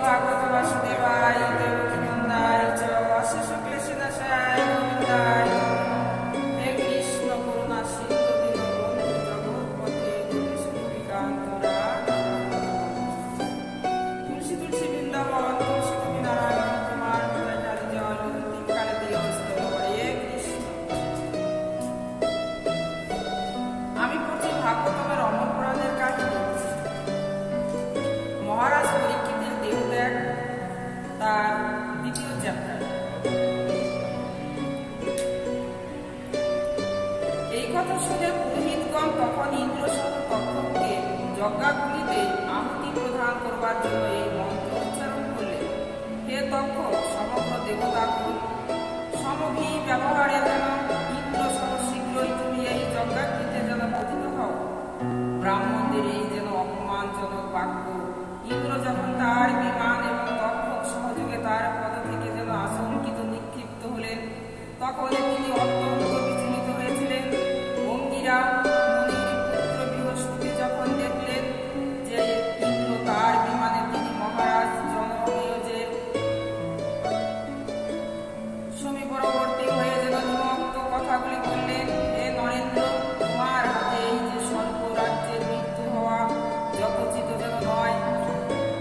ভাগবত বাসুদেবায় দেবকীনন্দায় চ অশেষ ক্লেশনাশায় গোবিন্দায় হে কৃষ্ণ করুণা সিন্ধু দীনবন্ধু জগৎপতে দীনেশ গোপীকান্তরা তুলসী তুলসী বৃন্দাবন তুলসী তুমি নারায়ণ তোমার হৃদয় ঢালি জল অন্তিম কালে দিয়ে স্তব হে কৃষ্ণ। আমি পড়ছি ভাগবতমের অমর পুরাণের কাহিনী। মহারাজ পরীক্ষিতের দেহত্যাগ তার দ্বিতীয় চ্যাপ্টার। এই কথা শুনে পুরোহিতগণ তখন ইন্দ্রসহ তক্ষককে যজ্ঞাগ্নিতে আহুতি প্রদান করবার জন্য এই মন্ত্র উচ্চারণ করলেন। হে তক্ষক, সমগ্র দেবতাকুল সমভি ব্যবহারে যেন ইন্দ্রসহ শীঘ্রই তুমি এই যজ্ঞাগ্নিতে যেন পতিত হও। ব্রাহ্মণদের এই যেন অপমানজনক বাক্য। ইন্দ্র যখন তার বিমান এবং তক্ষক সহযোগে তার পদ থেকে যেন আশঙ্কিত নিক্ষিপ্ত হলেন, তখন তিনি অত্যন্ত বিচলিত হয়েছিলেন। অঙ্গিরা মুনির পুত্র বৃহস্পতি যখন দেখলেন যে ইন্দ্র তার বিমানে তিনি মহারাজ জনমেজয়ের সমীপবর্তী হয়ে যেন নিমগ্ন কথাগুলি বললেন। হে নরেন্দ্র, তোমার হাতে এই যে স্বল্প রাজ্যের মৃত্যু হওয়া যথোচিত যেন নয়,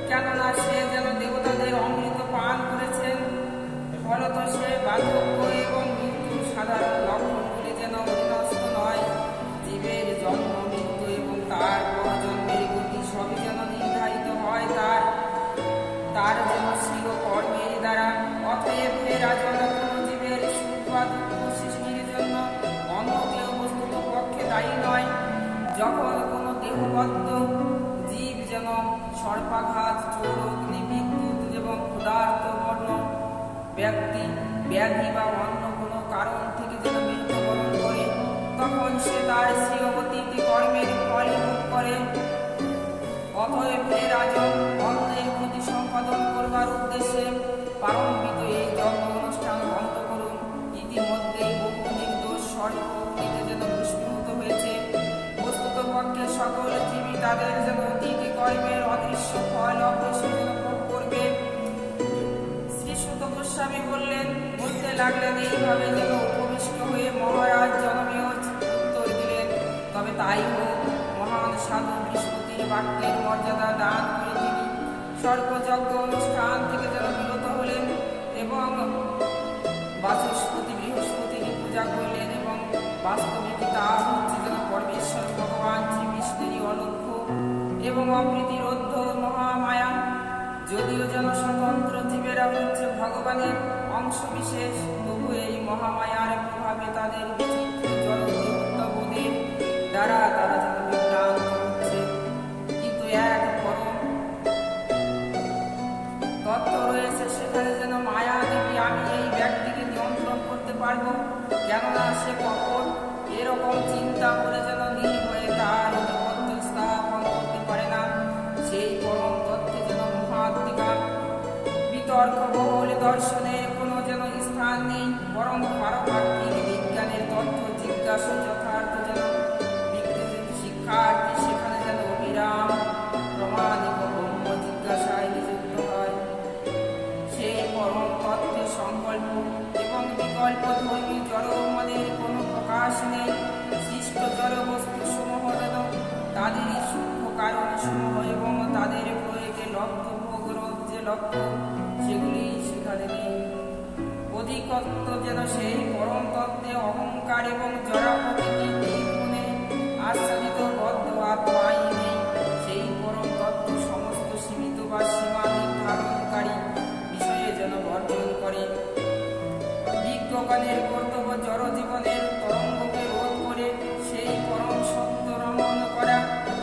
কেননা সে যেন দেবতাদের অমৃত পান করেছেন। ফলত সে বার্ধক্য এবং মৃত্যুর সাধারণ লক্ষণগুলি যেন অধীনস্থ নয়। জীবের জন্ম মৃত্যু এবং তার পরজন্মের গতি সবই যেন নির্ধারিত হয় তার যেন স্বীয় কর্মের দ্বারা। অতএব হে রাজন, কোনো জীবের সুখ বা দুঃখ সৃষ্টির জন্য অন্য কেউ বস্তুত পক্ষে দায়ী নয়। যখন কোনো দেহবদ্ধ জীব যেন সর্পাঘাত, চোর, অগ্নি, বিদ্যুৎ এবং ক্ষুধার্ত বর্ণ ব্যক্তি ব্যাধি বা অন্য কোনো কারণ থেকে যেন মৃত্যুবরণ করে, তখন সে তার স্বীয় অতীত কর্মের ফলই ভোগ করে। অতএব হে রাজন, অন্যের ক্ষতি সম্পাদন করবার উদ্দেশ্যে প্রারম্ভিত এই যজ্ঞ অনুষ্ঠান বন্ধ করুন। ইতিমধ্যেই বহু নির্দোষ সর্প অগ্নিতে যেন বিস্ফোরিত হয়েছে। বস্তুত পক্ষে সকল জীবী তাদের যেন অতীত কর্মের অদৃশ্য ফল অবশ্যই যেন ভোগ করবে। শ্রী সুত গোস্বামী বলতে লাগলেন, এইভাবে যেন উপবিষ্ট হয়ে মহারাজ জনমেজ উত্তর দিলেন, তবে তাই হোক। মহান সাধু বৃহস্পতির বাক্যের মর্যাদা দান করে তিনি সর্বযজ্ঞ অনুষ্ঠান থেকে যেন বিরত হলেন এবং বাচস্পতি বৃহস্পতির পূজা করলেন। এবং বাস্তবিক তা হচ্ছে যেন পরমেশ্বর ভগবান শ্রী বিষ্ণুরই অলক্ষ্য এবং অপ্রীতিরোধ্য মহামায়া। যদিও যেন স্বতন্ত্র জীবেরা হচ্ছে ভগবানের অংশ বিশেষ, তবু এই মহামায়ার প্রভাবে তাদের বিচিত্র জড়বোধের দ্বারা তারা যেন বিভ্রান্ত হচ্ছে। কিন্তু এক পরম তত্ত্ব রয়েছে, সেখানে যেন মায়া দেবী আমি এই ব্যক্তিকে নিয়ন্ত্রণ করতে পারবো, কেননা সে কখন এরকম চিন্তা করে যেন নির্ভয়ে তার আধিপত্য স্থাপন করতে পারে না। সেই পরম তত্ত্বে যেন মহাত্মিকা বিতর্ক বহুল দর্শনের কোনো যেন স্থান নেই, বরং পারমার্থিক বিজ্ঞানের তথ্য জিজ্ঞাসা যথার্থ যেন শিক্ষার্থী সেখানে যেন অবিরাম প্রমাণিক ব্রহ্ম জিজ্ঞাসায় নিযুক্ত হয়। সেই পরম তত্ত্বের সংকল্প এবং বিকল্প ধর্মী জড়মনের কোনো প্রকাশ নেই। সৃষ্ট জড় বস্তু সমূহ যেন তাদেরই সূক্ষ্ম কারণ সমূহ এবং তাদের প্রয়োগে লব্ধ ভোগরোধ যে লক্ষ্য, সেগুলি সেখানে নেই। অধিকত্ব যেন সেই পরম তত্ত্বে অহংকার এবং জড়া প্রকৃতি গুণে আচ্ছাদিত বদ্ধ আত্মাই নেই। সেই পরম তত্ত্ব সমস্ত সীমিত বা সীমা নির্ধারণকারী বিষয়ে যেন বর্জন করে। বিজ্ঞগণের কর্তব্য জড় জীবনের তরঙ্গকে রোধ করে সেই পরম সত্য রমণ করা।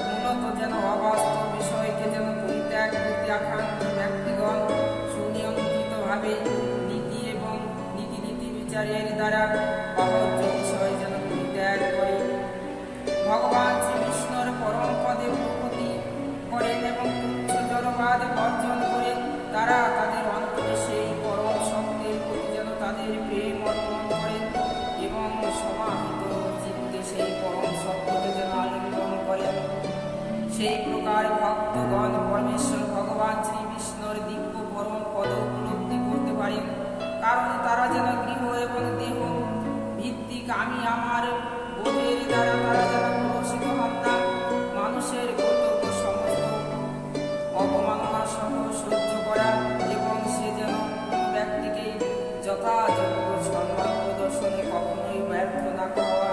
মূলত যেন অবাস্তব বিষয়কে যেন পরিত্যাগ করতে আকাঙ্ক্ষী ব্যক্তিগণ সুনিয়ন্ত্রিতভাবে নীতি এবং নীতি বিচারের দ্বারা বাহ্য বিষয় যেন পরিত্যাগ করে ভগবান শ্রীকৃষ্ণর পরম পদে প্রগতি করেন এবং তুচ্ছ জড়বাদ বর্জন করে তারা তাদের অন্তরে সেই পরম সত্যের প্রতি যেন তাদের প্রেম অর্পণ করেন এবং সমাহিত চিত্তে সেই পরম সত্যকে যেন আলিঙ্গন করেন। সেই প্রকার ভক্তগণ পরমেশ্বর ভগবান শ্রী বিষ্ণুর দিব্য ঠিক আমি আমার বোধের দ্বারা তারা যেন প্রদর্শিত হন না, মানুষের কর্তব্য সমস্ত অবমাননা সহ সহ্য করা, এবং সে যেন কোনো ব্যক্তিকে যথাযোগ্য সম্মান প্রদর্শনে কখনোই ব্যর্থ না হওয়া।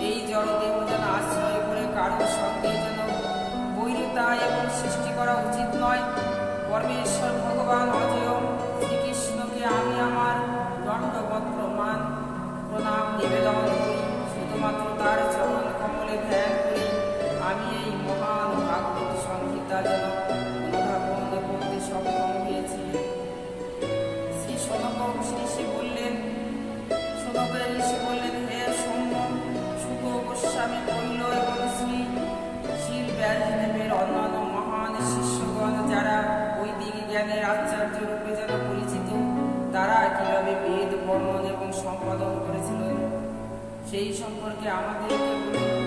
এই জড়দেহ যেন আশ্রয় করে কারোর সঙ্গে যেন বৈরিতা এবং সৃষ্টি করা উচিত নয়। পরমেশ্বর ভগবান অজেয় শ্রীকৃষ্ণকে আমি আমার দণ্ডবত প্রণাম নিবেদন করি। শুধুমাত্র তার চরণ কমলে ধ্যান করি আমি এই মহান ভাগবত সংহিতা যেন অনুধাবন করতে সক্ষম হয়েছি। শ্রী সনক ঋষি বললেন, হে সৌম্য, সুত গোস্বামী কইল এবং শ্রী শীল ব্যাসদেবের অন্যান্য মহান শিষ্যগণ যারা বৈদিক জ্ঞানের আচার্য রূপে যেন পরিচিত, তারা কিভাবে বেদ বর্ণন এবং সম্পাদন করেছিলেন সেই সম্পর্কে আমাদেরকে বলুন।